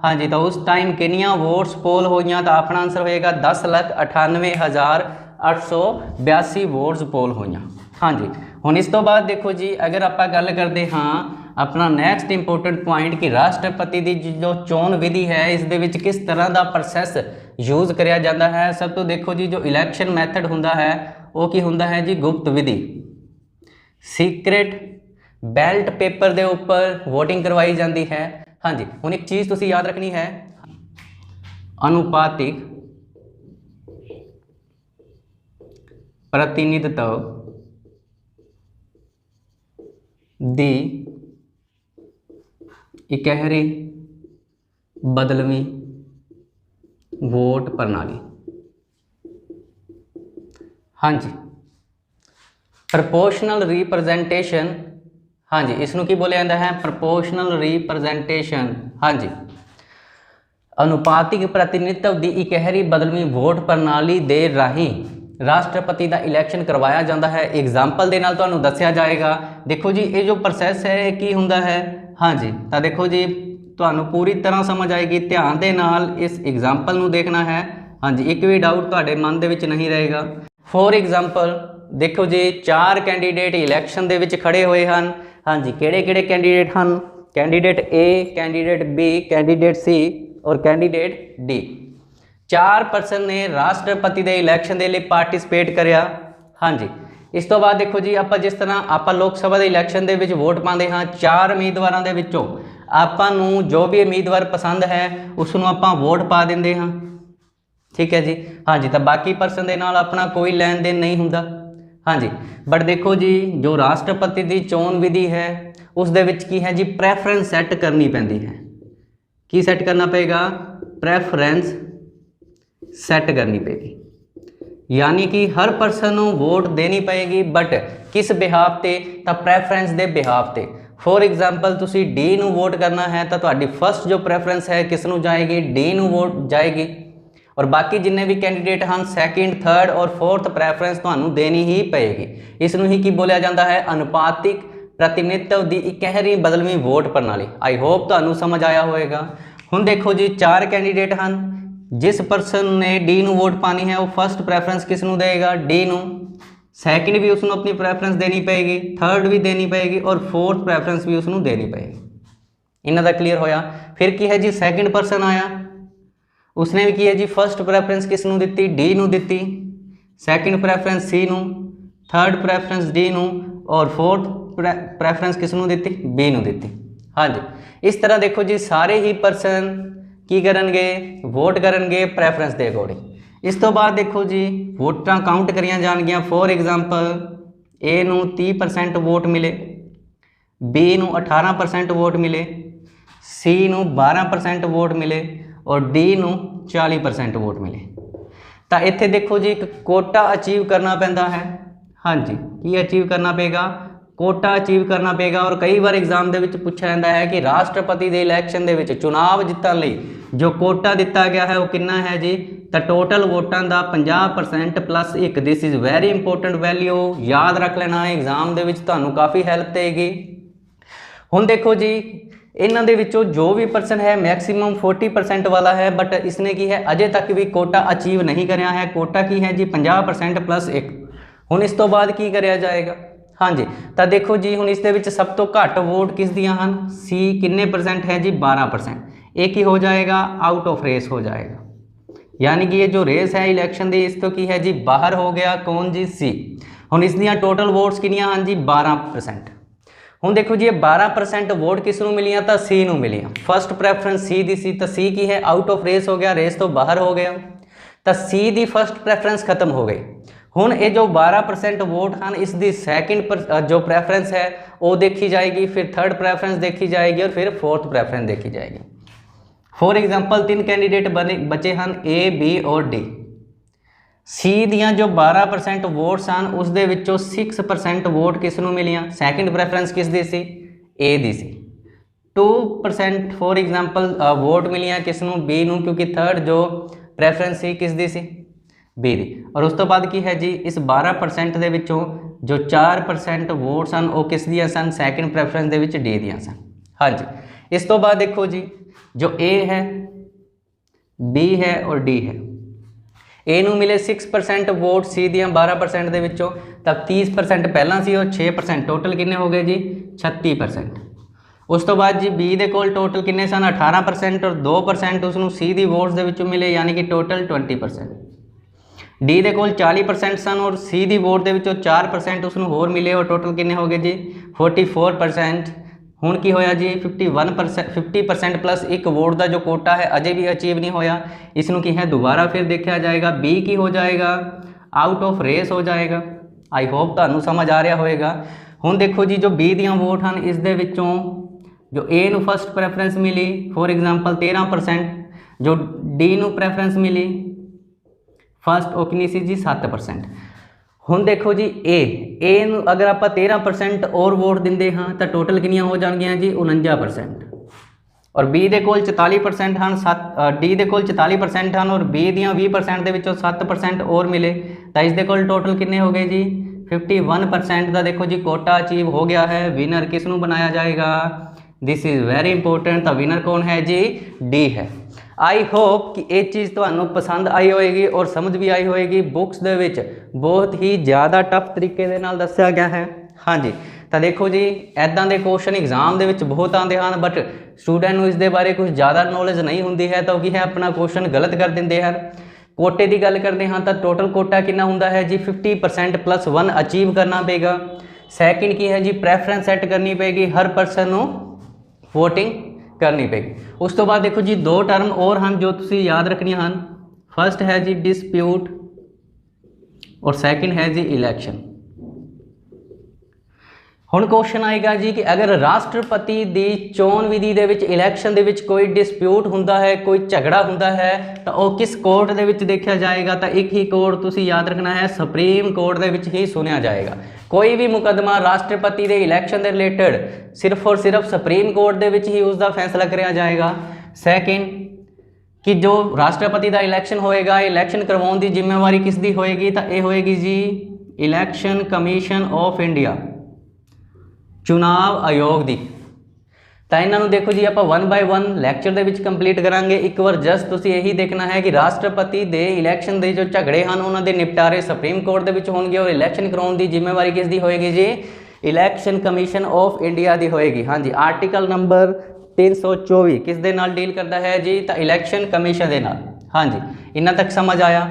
हाँ जी तो उस टाइम किनिया वोट्स पोल होईयां, तो अपना आंसर होएगा 10,98,882 वोट्स पोल होईयां। हाँ जी हुण इस तो बाद देखो जी अगर आप गल करते हाँ अपना नैक्सट इंपोर्टेंट पॉइंट कि राष्ट्रपति की जो चोण विधि है इस दे विच किस तरह का प्रोसैस यूज़ कराया जाता है। सब तो देखो जी जो इलैक्शन मैथड हुंदा है वो की हुंदा है जी गुप्त विधि। सीक्रेट बैलेट पेपर के ऊपर वोटिंग करवाई जाती है। हाँ जी हुण एक चीज़ तुसीं याद रखनी है अनुपातिक प्रतिनिधित्व दी इकहरी बदलवी वोट प्रणाली। हाँ जी प्रपोर्शनल रिप्रजेंटेशन। हाँ जी इसनों की बोलिया जाता है प्रपोर्शनल रिप्रजेंटेशन। हाँ जी अनुपातिक प्रतिनिधित्व की इकहरी बदलवी वोट प्रणाली दे राही ਰਾਸ਼ਟਰਪਤੀ ਦਾ ਇਲੈਕਸ਼ਨ ਕਰਵਾਇਆ ਜਾਂਦਾ ਹੈ। ਐਗਜ਼ਾਮਪਲ ਦੇ ਨਾਲ ਤੁਹਾਨੂੰ ਦੱਸਿਆ ਜਾਏਗਾ। ਦੇਖੋ ਜੀ ਇਹ ਜੋ ਪ੍ਰੋਸੈਸ ਹੈ ਇਹ ਕੀ ਹੁੰਦਾ ਹੈ। ਹਾਂਜੀ ਤਾਂ ਦੇਖੋ ਜੀ ਤੁਹਾਨੂੰ ਪੂਰੀ ਤਰ੍ਹਾਂ ਸਮਝ ਆਏਗੀ, ਧਿਆਨ ਦੇ ਨਾਲ ਇਸ ਐਗਜ਼ਾਮਪਲ ਨੂੰ ਦੇਖਣਾ ਹੈ। ਹਾਂਜੀ ਇੱਕ ਵੀ ਡਾਊਟ ਤੁਹਾਡੇ ਮਨ ਦੇ ਵਿੱਚ ਨਹੀਂ ਰਹੇਗਾ। ਫੋਰ ਐਗਜ਼ਾਮਪਲ ਦੇਖੋ ਜੀ 4 ਕੈਂਡੀਡੇਟ ਇਲੈਕਸ਼ਨ ਦੇ ਵਿੱਚ ਖੜੇ ਹੋਏ ਹਨ। ਹਾਂਜੀ ਕਿਹੜੇ ਕਿਹੜੇ ਕੈਂਡੀਡੇਟ ਹਨ? कैंडीडेट ए, कैंडीडेट बी, कैंडीडेट सी और कैंडीडेट डी। 4 परसन ने राष्ट्रपति के इलैक्शन के लिए पार्टिसिपेट करिया। हाँ जी इस तो बाद देखो जी आप जिस तरह आप लोक सभा के इलैक्शन के वोट पाते हाँ 4 उम्मीदवारों के विचों आपां नूं जो भी उम्मीदवार पसंद है उसनों आपां वोट पा देंगे हाँ। ठीक है जी। हाँ जी तो बाकी परसन के नाल अपना कोई लैन देन नहीं हुंदा। हाँ जी बट देखो जी जो राष्ट्रपति की चोण विधि है उस दे विच की है जी प्रैफरेंस सैट करनी पैंदी है। की सैट करना पेगा? प्रैफरेंस सैट करनी पेगी, यानी कि हर परसन नूं वोट देनी पेगी बट किस बिहाफ ते? तां प्रैफरेंस दे बिहाफ ते। फॉर एग्जाम्पल तुसी डी नूं वोट करना है तो तुहाडी फर्स्ट जो प्रैफरेंस है किस नूं जाएगी? डी नूं वोट जाएगी और बाकी जिन्ने भी कैंडीडेट हैं सैकेंड थर्ड और फोर्थ प्रैफरेंस तुहानूं देनी ही पेगी। इस नूं ही की बोलिया जाता है? अनुपातिक प्रतिनिधित्व की इकहरी बदलवीं वोट प्रणाली। आई होप तुहानूं समझ आया होएगा। हुण देखो जी 4 कैंडीडेट हैं, जिस परसन ने डी नूं वोट पानी है वो फर्स्ट प्रैफरेंस किस नूं देगा? डी नूं। सैकेंड भी उसनूं अपनी प्रैफरेंस देनी पेगी, थर्ड भी देनी पेगी और फोर्थ प्रैफरेंस भी उसनूं देनी पेगी। इन्हां दा क्लीयर होया। फिर की है जी सैकेंड परसन आया, उसने भी की है जी फर्स्ट प्रैफरेंस किस नूं दित्ती? डी नूं दित्ती, सैकेंड प्रैफरेंस सी नूं, थर्ड प्रैफरेंस डी नूं और फोर्थ प्रैफरेंस किस नूं दित्ती? बी नूं दित्ती। हाँ जी इस तरह देखो जी सारे ही परसन की करनगे? वोट करनगे प्रैफरेंस के अकॉर्डिंग। इस तो बाद देखो जी वोटां काउंट करियां जाणगियां। फॉर एग्जाम्पल ए नूं 30% वोट मिले, बी नूं 18% वोट मिले, सी नूं 12% वोट मिले और डी नूं 40% वोट मिले। तो इत्थे देखो जी एक कोटा अचीव करना पैंदा है। हाँ जी की अचीव करना पेगा? कोटा अचीव करना पेगा। और कई बार एग्जाम के पूछा जाता है कि राष्ट्रपति के इलैक्शन के चुनाव जितने लिए जो कोटा दिता गया है वो कितना है जी? तो टोटल वोटां का 50% plus 1। This is very important value, याद रख लेना एग्जाम के तुहानूं काफ़ी हैल्प देगी। हुण देखो जी इन्हां दे विचों जो भी परसन है मैक्सीमम 40% वाला है बट इसने की है अजे तक भी कोटा अचीव नहीं करया है। कोटा की है जी 50% प्लस 1। हुण इस तो बाद की करया जाएगा? हाँ जी तो देखो जी हुण इस दे विच सब तो घट वोट किस दियां हन? सी किन्ने परसेंट है जी? 12%। एक ही हो जाएगा आउट ऑफ रेस हो जाएगा, यानी कि ये जो रेस है इलैक्शन दी इस तो की है जी बाहर हो गया। कौन जी? सी। हुण इस दियां टोटल वोट्स कितनियां हन जी? 12%। हुण देखो जी ये 12% वोट किस नूं मिलियां? तो सी नूं मिलियां। फर्स्ट प्रैफरेंस सी दी सी तो सी की है आउट ऑफ रेस हो गया, रेस तो बाहर हो गया। तो सी दी फर्स्ट प्रैफरेंस खत्म हो गई। हुण ये जो 12% वोट हैं इस दी सैकेंड जो प्रैफरेंस है वो देखी जाएगी, फिर थर्ड प्रैफरेंस देखी जाएगी और फिर फोर्थ प्रैफरेंस देखी जाएगी। फॉर एग्जाम्पल 3 कैंडीडेट बचे हैं ए, बी और डी। सी दियां जो 12% वोट्स हैं उस दे विचों 6% वोट किस नूं मिलियां? सैकेंड प्रैफरेंस किस दी सी? ए दी सी। 2% फॉर एग्जाम्पल वोट मिलियां किस नूं? बी नूं, क्योंकि थर्ड जो प्रैफरेंस सी किस दी सी? Be the. और उस तो बाद की है जी इस 12% दे विचों जो 4% वोट सन वो किस दियां सन? सैकेंड प्रैफरेंस दे विच डी दियां सन। हाँ जी इस तो बाद देखो जी जो ए है, बी है और डी है। ए नूं मिले 6% वोट, सी दियां 12% दे विचों, तब 30% पहला सी और 6% टोटल किन्ने हो गए जी? 36%। उस तो बाद जी बी दे कोल टोटल किन्ने सन? 18% और 2% उसनूं सी दी वोट्स दे विचों मिले, यानी कि टोटल 20%। डी दे कोल 40% सन और सी दी वोट दे विचों 4% उसनूं होर मिले और टोटल किन्ने हो गए जी? 44%। हुण की होया जी 50% प्लस 1 वोट का जो कोटा है अजे भी अचीव नहीं होया। इसनूं की है दोबारा फिर देखा जाएगा। बी की हो जाएगा? आउट ऑफ रेस हो जाएगा। आई होप तुहानूं समझ आ रहा होएगा। हुण देखो जी जो बी दियां वोट हैं इस दे विचों जो ए नूं फर्स्ट प्रैफरेंस मिली फॉर एग्जाम्पल 13%, जो डी नूं प्रैफरेंस मिली फर्स्ट वो कितनी सी जी? 7%। हुण देखो जी ए नूं अगर आप 13% और वोट दिंदे हाँ तो टोटल कितनियां हो जाएंगियां जी? 49%। और बी ਦੇ ਕੋਲ 44% ਹਨ, ਡੀ ਦੇ ਕੋਲ 44% ਹਨ ਔਰ ਬੀ ਦੀਆਂ 20% ਦੇ ਵਿੱਚੋਂ 7% ਹੋਰ ਮਿਲੇ ਤਾਂ ਇਸ ਦੇ ਕੋਲ ਟੋਟਲ ਕਿੰਨੇ ਹੋ ਗਏ ਜੀ 51% ਦਾ ਦੇਖੋ ਜੀ ਕੋਟਾ ਅਚੀਵ ਹੋ ਗਿਆ ਹੈ। ਵਿਨਰ ਕਿਸ ਨੂੰ ਬਣਾਇਆ ਜਾਏਗਾ, ਦਿਸ ਇਜ਼ ਵੈਰੀ ਇੰਪੋਰਟੈਂਟ। ਤਾਂ ਵਿਨਰ ਕੌਣ ਹੈ ਜੀ, ਡੀ है। आई होप कि ये चीज़ ਤੁਹਾਨੂੰ ਪਸੰਦ ਆਈ ਹੋਏਗੀ ਔਰ ਸਮਝ ਵੀ ਆਈ ਹੋਏਗੀ। ਬੁੱਕਸ ਦੇ ਵਿੱਚ ਬਹੁਤ ਹੀ ਜ਼ਿਆਦਾ ਟਫ ਤਰੀਕੇ ਦੇ ਨਾਲ ਦੱਸਿਆ ਗਿਆ ਹੈ। ਹਾਂਜੀ ਤਾਂ ਦੇਖੋ ਜੀ ਇੱਦਾਂ ਦੇ ਕੁਐਸਚਨ ਐਗਜ਼ਾਮ ਦੇ ਵਿੱਚ ਬਹੁਤ ਆਉਂਦੇ ਹਨ, ਬਟ ਸਟੂਡੈਂਟ ਨੂੰ ਇਸ ਦੇ ਬਾਰੇ ਕੁਝ ਜ਼ਿਆਦਾ ਨੌਲੇਜ ਨਹੀਂ ਹੁੰਦੀ ਹੈ ਤਾਂ ਉਹ ਕੀ ਹੈ ਆਪਣਾ ਕੁਐਸਚਨ ਗਲਤ ਕਰ ਦਿੰਦੇ ਹਨ। ਕੋਟੇ ਦੀ ਗੱਲ ਕਰਦੇ ਹਾਂ ਤਾਂ ਟੋਟਲ ਕੋਟਾ ਕਿੰਨਾ ਹੁੰਦਾ ਹੈ ਜੀ 50% + 1 ਅਚੀਵ ਕਰਨਾ ਪਏਗਾ। ਸੈਕਿੰਡ ਕੀ ਹੈ ਜੀ ਪ੍ਰੈਫਰੈਂਸ ਸੈੱਟ ਕਰਨੀ ਪਏਗੀ, ਹਰ ਪਰਸਨ ਨੂੰ ਵੋਟਿੰਗ ਕਰਨੀ ਪਏਗੀ। ਉਸ ਤੋਂ ਬਾਅਦ ਦੇਖੋ ਜੀ ਦੋ ਟਰਮ ਹੋਰ ਹਨ ਜੋ ਤੁਸੀਂ ਯਾਦ ਰੱਖਣੀਆਂ ਹਨ। ਫਸਟ ਹੈ ਜੀ ਡਿਸਪਿਊਟ ਔਰ ਸੈਕਿੰਡ ਹੈ ਜੀ ਇਲੈਕਸ਼ਨ। ਹੁਣ ਕੁਐਸਚਨ ਆਏਗਾ ਜੀ ਕਿ ਅਗਰ ਰਾਸ਼ਟਰਪਤੀ ਦੀ ਚੋਣ ਵਿਧੀ ਦੇ ਵਿੱਚ ਇਲੈਕਸ਼ਨ ਦੇ ਵਿੱਚ ਕੋਈ ਡਿਸਪਿਊਟ ਹੁੰਦਾ ਹੈ, ਕੋਈ ਝਗੜਾ ਹੁੰਦਾ ਹੈ ਤਾਂ ਉਹ ਕਿਸ ਕੋਰਟ ਦੇ ਵਿੱਚ ਦੇਖਿਆ ਜਾਏਗਾ। ਤਾਂ ਇੱਕ ਹੀ ਕੋਰਟ ਤੁਸੀਂ ਯਾਦ ਰੱਖਣਾ ਹੈ, ਸੁਪਰੀਮ ਕੋਰਟ ਦੇ ਵਿੱਚ ਹੀ ਸੁਣਿਆ ਜਾਏਗਾ। ਕੋਈ ਵੀ ਮੁਕੱਦਮਾ ਰਾਸ਼ਟਰਪਤੀ ਦੇ ਇਲੈਕਸ਼ਨ ਦੇ ਰਿਲੇਟਡ ਸਿਰਫ ਔਰ ਸਿਰਫ ਸੁਪਰੀਮ ਕੋਰਟ ਦੇ ਵਿੱਚ ਹੀ ਉਸ ਦਾ ਫੈਸਲਾ ਕਰਿਆ ਜਾਏਗਾ। ਸੈਕਿੰਡ ਕਿ ਜੋ ਰਾਸ਼ਟਰਪਤੀ ਦਾ ਇਲੈਕਸ਼ਨ ਹੋਏਗਾ, ਇਲੈਕਸ਼ਨ ਕਰਵਾਉਣ ਦੀ ਜ਼ਿੰਮੇਵਾਰੀ ਕਿਸ ਦੀ ਹੋਏਗੀ ਤਾਂ ਇਹ ਹੋਏਗੀ ਜੀ ਇਲੈਕਸ਼ਨ ਕਮਿਸ਼ਨ ਆਫ ਇੰਡੀਆ, ਚੁਣਾਵ ਆਯੋਗ ਦੀ। ਤਾਂ ਇਹਨਾਂ ਨੂੰ ਦੇਖੋ ਜੀ ਆਪਾਂ 1 ਬਾਏ 1 ਲੈਕਚਰ ਦੇ ਵਿੱਚ ਕੰਪਲੀਟ ਕਰਾਂਗੇ। ਇੱਕ ਵਾਰ ਜਸਟ ਤੁਸੀਂ ਇਹੀ ਦੇਖਣਾ ਹੈ ਕਿ ਰਾਸ਼ਟਰਪਤੀ ਦੇ ਇਲੈਕਸ਼ਨ ਦੇ ਜੋ ਝਗੜੇ ਹਨ ਉਹਨਾਂ ਦੇ ਨਿਪਟਾਰੇ ਸੁਪਰੀਮ ਕੋਰਟ ਦੇ ਵਿੱਚ ਹੋਣਗੇ ਔਰ ਇਲੈਕਸ਼ਨ ਕਰਾਉਣ ਦੀ ਜ਼ਿੰਮੇਵਾਰੀ ਕਿਸ ਦੀ ਹੋਏਗੀ ਜੀ ਇਲੈਕਸ਼ਨ ਕਮਿਸ਼ਨ ਆਫ ਇੰਡੀਆ ਦੀ ਹੋਏਗੀ। ਹਾਂਜੀ ਆਰਟੀਕਲ ਨੰਬਰ 324 ਕਿਸ ਦੇ ਨਾਲ ਡੀਲ ਕਰਦਾ ਹੈ ਜੀ ਤਾਂ ਇਲੈਕਸ਼ਨ ਕਮਿਸ਼ਨ ਦੇ ਨਾਲ। ਹਾਂਜੀ ਇੰਨਾ ਤੱਕ ਸਮਝ ਆਇਆ।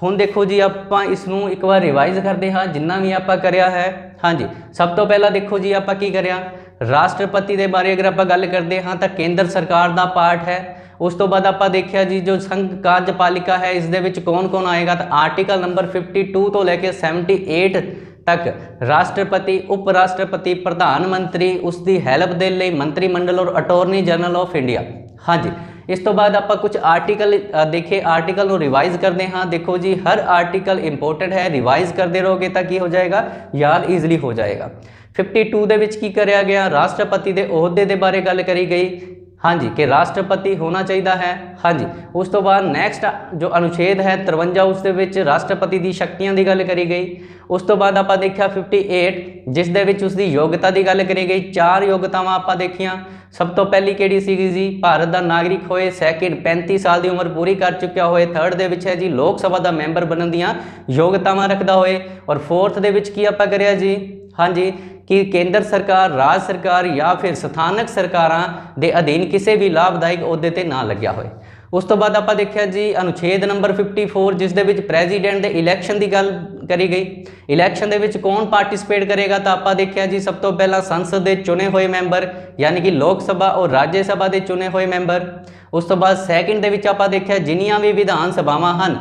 ਹੁਣ ਦੇਖੋ ਜੀ ਆਪਾਂ ਇਸ ਨੂੰ ਇੱਕ ਵਾਰ ਰਿਵਾਈਜ਼ ਕਰਦੇ ਹਾਂ ਜਿੰਨਾ ਵੀ ਆਪਾਂ ਕਰਿਆ ਹੈ। ਹਾਂਜੀ ਸਭ ਤੋਂ ਪਹਿਲਾਂ ਦੇਖੋ ਜੀ ਆਪਾਂ ਕੀ ਕਰਿਆ, ਰਾਸ਼ਟਰਪਤੀ ਦੇ ਬਾਰੇ ਅਗਰ ਆਪਾਂ ਗੱਲ ਕਰਦੇ ਹਾਂ ਤਾਂ ਕੇਂਦਰ ਸਰਕਾਰ ਦਾ ਪਾਰਟ ਹੈ। ਉਸ ਤੋਂ ਬਾਅਦ ਆਪਾਂ ਦੇਖਿਆ ਜੀ ਜੋ ਸੰਘ ਕਾਰਜਪਾਲਿਕਾ ਹੈ ਇਸ ਦੇ ਵਿੱਚ ਕੌਣ ਕੌਣ ਆਏਗਾ ਤਾਂ ਆਰਟੀਕਲ ਨੰਬਰ 52 ਤੋਂ ਲੈ ਕੇ 78 ਤੱਕ ਰਾਸ਼ਟਰਪਤੀ, ਉਪ ਰਾਸ਼ਟਰਪਤੀ, ਪ੍ਰਧਾਨ ਮੰਤਰੀ, ਉਸ ਦੀ ਹੈਲਪ ਦੇ ਲਈ ਮੰਤਰੀ ਮੰਡਲ ਔਰ ਅਟਾਰਨੀ ਜਨਰਲ ਆਫ ਇੰਡੀਆ। ਹਾਂਜੀ ਇਸ ਤੋਂ ਬਾਅਦ ਆਪਾਂ ਕੁਝ ਆਰਟੀਕਲ ਦੇਖੇ, ਆਰਟੀਕਲ ਨੂੰ ਰਿਵਾਈਜ਼ ਕਰਦੇ ਹਾਂ। ਦੇਖੋ ਜੀ ਹਰ ਆਰਟੀਕਲ ਇੰਪੋਰਟੈਂਟ ਹੈ, ਰਿਵਾਈਜ਼ ਕਰਦੇ ਰਹੋਗੇ ਤਾਂ ਕੀ ਹੋ ਜਾਏਗਾ, ਯਾਦ ਈਜ਼ਲੀ ਹੋ ਜਾਏਗਾ। 52 ਦੇ ਵਿੱਚ ਕੀ ਕਰਿਆ ਗਿਆ, ਰਾਸ਼ਟਰਪਤੀ ਦੇ ਅਹੁਦੇ ਦੇ ਬਾਰੇ ਗੱਲ ਕਰੀ ਗਈ। ਹਾਂਜੀ ਕਿ ਰਾਸ਼ਟਰਪਤੀ ਹੋਣਾ ਚਾਹੀਦਾ ਹੈ। ਹਾਂਜੀ ਉਸ ਤੋਂ ਬਾਅਦ ਨੈਕਸਟ ਜੋ ਅਨੁਛੇਦ ਹੈ 53 ਉਸ ਦੇ ਵਿੱਚ ਰਾਸ਼ਟਰਪਤੀ ਦੀ ਸ਼ਕਤੀਆਂ ਦੀ ਗੱਲ ਕਰੀ ਗਈ। ਉਸ ਤੋਂ ਬਾਅਦ ਆਪਾਂ ਦੇਖਿਆ 58 ਜਿਸ ਦੇ ਵਿੱਚ ਉਸ ਦੀ ਯੋਗਤਾ ਦੀ ਗੱਲ ਕਰੀ ਗਈ। 4 ਯੋਗਤਾਵਾਂ ਆਪਾਂ ਦੇਖੀਆਂ। ਸਭ ਤੋਂ ਪਹਿਲੀ ਕਿਹੜੀ ਸੀਗੀ ਜੀ, ਭਾਰਤ ਦਾ ਨਾਗਰਿਕ ਹੋਏ। ਸੈਕਿੰਡ 35 ਸਾਲ ਦੀ ਉਮਰ ਪੂਰੀ ਕਰ ਚੁੱਕਿਆ ਹੋਏ। ਥਰਡ ਦੇ ਵਿੱਚ ਹੈ ਜੀ ਲੋਕ ਸਭਾ ਦਾ ਮੈਂਬਰ ਬਣਨ ਦੀਆਂ ਯੋਗਤਾਵਾਂ ਰੱਖਦਾ ਹੋਏ। ਔਰ ਫੋਰਥ ਦੇ ਵਿੱਚ ਕੀ ਆਪਾਂ ਕਰਿਆ ਜੀ, ਹਾਂਜੀ ਕਿ ਕੇਂਦਰ ਸਰਕਾਰ, ਰਾਜ ਸਰਕਾਰ ਜਾਂ ਫਿਰ ਸਥਾਨਕ ਸਰਕਾਰਾਂ ਦੇ ਅਧੀਨ ਕਿਸੇ ਵੀ ਲਾਭਦਾਇਕ ਅਹੁਦੇ ਤੇ ਨਾ ਲੱਗਿਆ ਹੋਏ। ਉਸ ਤੋਂ ਬਾਅਦ ਆਪਾਂ ਦੇਖਿਆ ਜੀ ਅਨੁਛੇਦ ਨੰਬਰ 54 ਜਿਸ ਦੇ ਵਿੱਚ ਪ੍ਰੈਜ਼ੀਡੈਂਟ ਦੇ ਇਲੈਕਸ਼ਨ ਦੀ ਗੱਲ ਕਰੀ ਗਈ। ਇਲੈਕਸ਼ਨ ਦੇ ਵਿੱਚ ਕੌਣ ਪਾਰਟਿਸਿਪੇਟ ਕਰੇਗਾ ਤਾਂ ਆਪਾਂ ਦੇਖਿਆ ਜੀ ਸਭ ਤੋਂ ਪਹਿਲਾਂ ਸੰਸਦ ਦੇ ਚੁਣੇ ਹੋਏ ਮੈਂਬਰ ਯਾਨੀ ਕਿ ਲੋਕ ਸਭਾ ਔਰ ਰਾਜ ਸਭਾ ਦੇ ਚੁਣੇ ਹੋਏ ਮੈਂਬਰ। ਉਸ ਤੋਂ ਬਾਅਦ ਸੈਕਿੰਡ ਦੇ ਵਿੱਚ ਆਪਾਂ ਦੇਖਿਆ ਜਿੰਨੀਆਂ ਵੀ ਵਿਧਾਨ ਸਭਾਵਾਂ ਹਨ,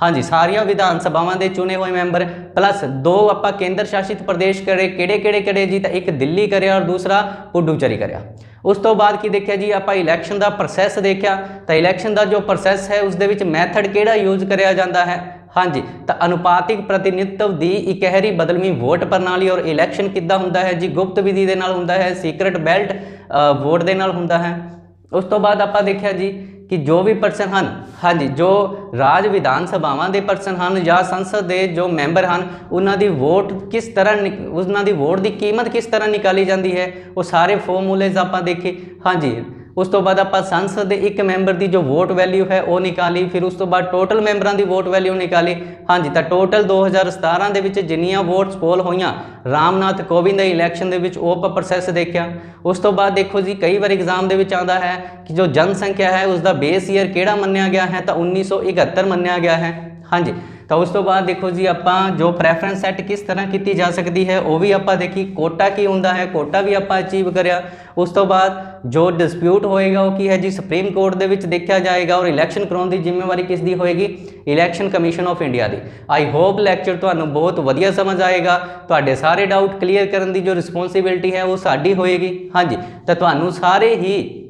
ਹਾਂਜੀ ਸਾਰੀਆਂ ਵਿਧਾਨ ਸਭਾਵਾਂ ਦੇ ਚੁਣੇ ਹੋਏ ਮੈਂਬਰ ਪਲੱਸ 2 ਆਪਾਂ ਕੇਂਦਰ ਸ਼ਾਸਿਤ ਪ੍ਰਦੇਸ਼ ਕਰੇ। ਕਿਹੜੇ ਜੀ ਤਾਂ ਇੱਕ ਦਿੱਲੀ ਕਰਿਆ ਔਰ ਦੂਸਰਾ ਪੁਡੂਚੇਰੀ ਕਰਿਆ। ਉਸ ਤੋਂ ਬਾਅਦ ਕੀ ਦੇਖਿਆ ਜੀ ਆਪਾਂ ਇਲੈਕਸ਼ਨ ਦਾ ਪ੍ਰੋਸੈਸ ਦੇਖਿਆ ਤਾਂ ਇਲੈਕਸ਼ਨ ਦਾ ਜੋ ਪ੍ਰੋਸੈਸ ਹੈ ਉਸ ਦੇ ਵਿੱਚ ਮੈਥਡ ਕਿਹੜਾ ਯੂਜ਼ ਕਰਿਆ ਜਾਂਦਾ ਹੈ। ਹਾਂਜੀ ਤਾਂ ਅਨੁਪਾਤਿਕ ਪ੍ਰਤੀਨਿਧਤਵ ਦੀ ਇਕਹਿਰੀ ਬਦਲਵੀਂ ਵੋਟ ਪ੍ਰਣਾਲੀ। ਔਰ ਇਲੈਕਸ਼ਨ ਕਿੱਦਾਂ ਹੁੰਦਾ ਹੈ ਜੀ, ਗੁਪਤ ਵਿਧੀ ਦੇ ਨਾਲ ਹੁੰਦਾ ਹੈ, ਸੀਕ੍ਰੇਟ ਬੈਲਟ ਵੋਟ ਦੇ ਨਾਲ ਹੁੰਦਾ ਹੈ। ਉਸ ਤੋਂ ਬਾਅਦ ਆਪਾਂ ਦੇਖਿਆ ਜੀ ਕਿ ਜੋ ਵੀ ਪਰਸਨ ਹਨ, ਹਾਂਜੀ ਜੋ ਰਾਜ ਵਿਧਾਨ ਸਭਾਵਾਂ ਦੇ ਪਰਸਨ ਹਨ ਜਾਂ ਸੰਸਦ ਦੇ ਜੋ ਮੈਂਬਰ ਹਨ ਉਹਨਾਂ ਦੀ ਵੋਟ ਕਿਸ ਤਰ੍ਹਾਂ, ਉਹਨਾਂ ਦੀ ਵੋਟ ਦੀ ਕੀਮਤ ਕਿਸ ਤਰ੍ਹਾਂ ਨਿਕਾਲੀ ਜਾਂਦੀ ਹੈ, ਉਹ ਸਾਰੇ ਫਾਰਮੂਲੇਜ਼ ਆਪਾਂ ਦੇਖੇ। ਹਾਂਜੀ ਉਸ ਤੋਂ ਬਾਅਦ ਆਪਾਂ ਸੰਸਦ ਦੇ ਇੱਕ ਮੈਂਬਰ ਦੀ ਜੋ ਵੋਟ ਵੈਲਿਊ ਹੈ ਉਹ ਨਿਕਾਲੀ। ਫਿਰ ਉਸ ਤੋਂ ਬਾਅਦ ਟੋਟਲ ਮੈਂਬਰਾਂ ਦੀ ਵੋਟ ਵੈਲਿਊ ਨਿਕਾਲੀ। ਹਾਂਜੀ ਤਾਂ ਟੋਟਲ 2017 ਦੇ ਵਿੱਚ ਜਿੰਨੀਆਂ ਵੋਟਸ ਪੋਲ ਹੋਈਆਂ ਰਾਮਨਾਥ ਕੋਵਿੰਦ ਦੇ ਇਲੈਕਸ਼ਨ ਦੇ ਵਿੱਚ ਉਹ ਆਪਾਂ ਪ੍ਰੋਸੈਸ ਦੇਖਿਆ। ਉਸ ਤੋਂ ਬਾਅਦ ਦੇਖੋ ਜੀ ਕਈ ਵਾਰ ਐਗਜ਼ਾਮ ਦੇ ਵਿੱਚ ਆਉਂਦਾ ਹੈ ਕਿ ਜੋ ਜਨਸੰਖਿਆ ਹੈ ਉਸ ਦਾ ਬੇਸ ਈਅਰ ਕਿਹੜਾ ਮੰਨਿਆ ਗਿਆ ਹੈ ਤਾਂ 1971 ਮੰਨਿਆ ਗਿਆ ਹੈ। ਹਾਂਜੀ ਤਾਂ ਉਸ ਤੋਂ ਬਾਅਦ ਦੇਖੋ ਜੀ ਆਪਾਂ ਜੋ ਪ੍ਰੈਫਰੈਂਸ ਸੈੱਟ ਕਿਸ ਤਰ੍ਹਾਂ ਕੀਤੀ ਜਾ ਸਕਦੀ ਹੈ ਉਹ ਵੀ ਆਪਾਂ ਦੇਖੀ। ਕੋਟਾ ਕੀ ਹੁੰਦਾ ਹੈ, ਕੋਟਾ ਵੀ ਆਪਾਂ ਅਚੀਵ ਕਰਿਆ। ਉਸ ਤੋਂ ਬਾਅਦ ਜੋ ਡਿਸਪਿਊਟ ਹੋਏਗਾ ਉਹ ਕੀ ਹੈ ਜੀ ਸੁਪਰੀਮ ਕੋਰਟ ਦੇ ਵਿੱਚ ਦੇਖਿਆ ਜਾਏਗਾ। ਔਰ ਇਲੈਕਸ਼ਨ ਕਰਾਉਣ ਦੀ ਜ਼ਿੰਮੇਵਾਰੀ ਕਿਸ ਦੀ ਹੋਏਗੀ, election commission of India the. I hope lecture ਤੁਹਾਨੂੰ ਬਹੁਤ ਵਧੀਆ ਸਮਝ ਆਏਗਾ। ਤੁਹਾਡੇ ਸਾਰੇ ਡਾਊਟ ਕਲੀਅਰ ਕਰਨ ਦੀ ਜੋ ਰਿਸਪੌਂਸਿਬਿਲਟੀ ਹੈ ਉਹ ਸਾਡੀ ਹੋਏਗੀ। ਹਾਂਜੀ ਤਾਂ ਤੁਹਾਨੂੰ ਸਾਰੇ ਹੀ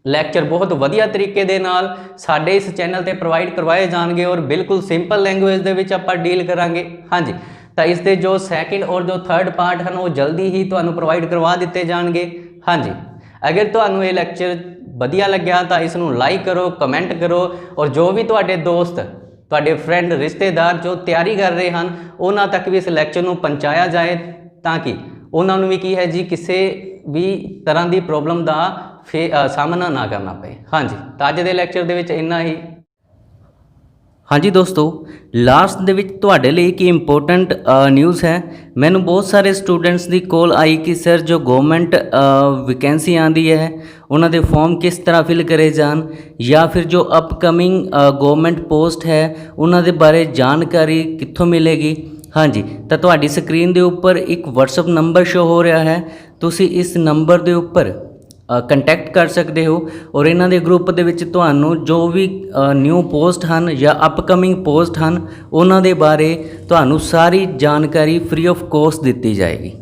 ਲੈਕਚਰ ਬਹੁਤ ਵਧੀਆ ਤਰੀਕੇ ਦੇ ਨਾਲ ਸਾਡੇ ਇਸ ਚੈਨਲ ਤੇ ਪ੍ਰੋਵਾਈਡ ਕਰਵਾਏ ਜਾਣਗੇ ਔਰ ਬਿਲਕੁਲ ਸਿੰਪਲ ਲੈਂਗੁਏਜ ਦੇ ਵਿੱਚ ਆਪਾਂ ਡੀਲ ਕਰਾਂਗੇ। ਹਾਂਜੀ ਤਾਂ ਇਸ ਦੇ ਜੋ ਸੈਕਿੰਡ ਔਰ ਜੋ ਥਰਡ ਪਾਰਟ ਹਨ ਉਹ ਜਲਦੀ ਹੀ ਤੁਹਾਨੂੰ ਪ੍ਰੋਵਾਈਡ ਕਰਵਾ ਦਿੱਤੇ ਜਾਣਗੇ। ਹਾਂਜੀ ਅਗਰ ਤੁਹਾਨੂੰ ਇਹ ਲੈਕਚਰ ਵਧੀਆ ਲੱਗਿਆ ਤਾਂ ਇਸ ਨੂੰ ਲਾਈਕ ਕਰੋ, ਕਮੈਂਟ ਕਰੋ ਔਰ ਜੋ ਵੀ ਤੁਹਾਡੇ ਦੋਸਤ, ਤੁਹਾਡੇ ਫਰੈਂਡ, ਰਿਸ਼ਤੇਦਾਰ ਜੋ ਤਿਆਰੀ ਕਰ ਰਹੇ ਹਨ ਉਹਨਾਂ ਤੱਕ ਵੀ ਇਸ ਲੈਕਚਰ ਨੂੰ ਪਹੁੰਚਾਇਆ ਜਾਏ ਤਾਂ ਕਿ ਉਹਨਾਂ ਨੂੰ ਵੀ ਕੀ ਹੈ ਜੀ ਕਿਸੇ ਵੀ ਤਰ੍ਹਾਂ ਦੀ ਪ੍ਰੋਬਲਮ ਦਾ ਸਾਹਮਣਾ ਨਾ ਕਰਨਾ ਪਏ। ਹਾਂਜੀ, ਤਾਂ ਅੱਜ ਦੇ ਲੈਕਚਰ ਦੇ ਵਿੱਚ ਇੰਨਾ ਹੀ। ਹਾਂਜੀ ਦੋਸਤੋ, ਲਾਸਟ ਦੇ ਵਿੱਚ ਤੁਹਾਡੇ ਲਈ ਇੱਕ ਇੰਪੋਰਟੈਂਟ ਨਿਊਜ਼ ਹੈ। ਮੈਨੂੰ ਬਹੁਤ ਸਾਰੇ ਸਟੂਡੈਂਟਸ ਦੀ ਕਾਲ ਆਈ ਕਿ ਸਰ ਜੋ ਗਵਰਨਮੈਂਟ ਵੈਕੈਂਸੀ ਆਂਦੀ ਹੈ ਉਹਨਾਂ ਦੇ ਫਾਰਮ ਕਿਸ ਤਰ੍ਹਾਂ ਫਿਲ ਕਰੇ ਜਾਣ ਜਾਂ ਫਿਰ ਜੋ ਅਪਕਮਿੰਗ ਗਵਰਨਮੈਂਟ ਪੋਸਟ ਹੈ ਉਹਨਾਂ ਦੇ ਬਾਰੇ ਜਾਣਕਾਰੀ ਕਿੱਥੋਂ ਮਿਲੇਗੀ। ਹਾਂਜੀ, ਤਾਂ ਤੁਹਾਡੀ ਸਕਰੀਨ ਦੇ ਉੱਪਰ ਇੱਕ WhatsApp ਨੰਬਰ ਸ਼ੋ ਹੋ ਰਿਹਾ ਹੈ, ਤੁਸੀਂ ਇਸ ਨੰਬਰ ਦੇ ਉੱਪਰ ਕੰਟੈਕਟ ਕਰ ਸਕਦੇ ਹੋ ਔਰ ਇਹਨਾਂ ਦੇ ਗਰੁੱਪ ਦੇ ਵਿੱਚ ਤੁਹਾਨੂੰ ਜੋ ਵੀ ਨਿਊ ਪੋਸਟ ਹਨ ਜਾਂ ਅਪਕਮਿੰਗ ਪੋਸਟ ਹਨ ਉਹਨਾਂ ਦੇ ਬਾਰੇ ਤੁਹਾਨੂੰ ਸਾਰੀ ਜਾਣਕਾਰੀ ਫ੍ਰੀ ਆਫ ਕੋਸਟ ਦਿੱਤੀ ਜਾਏਗੀ।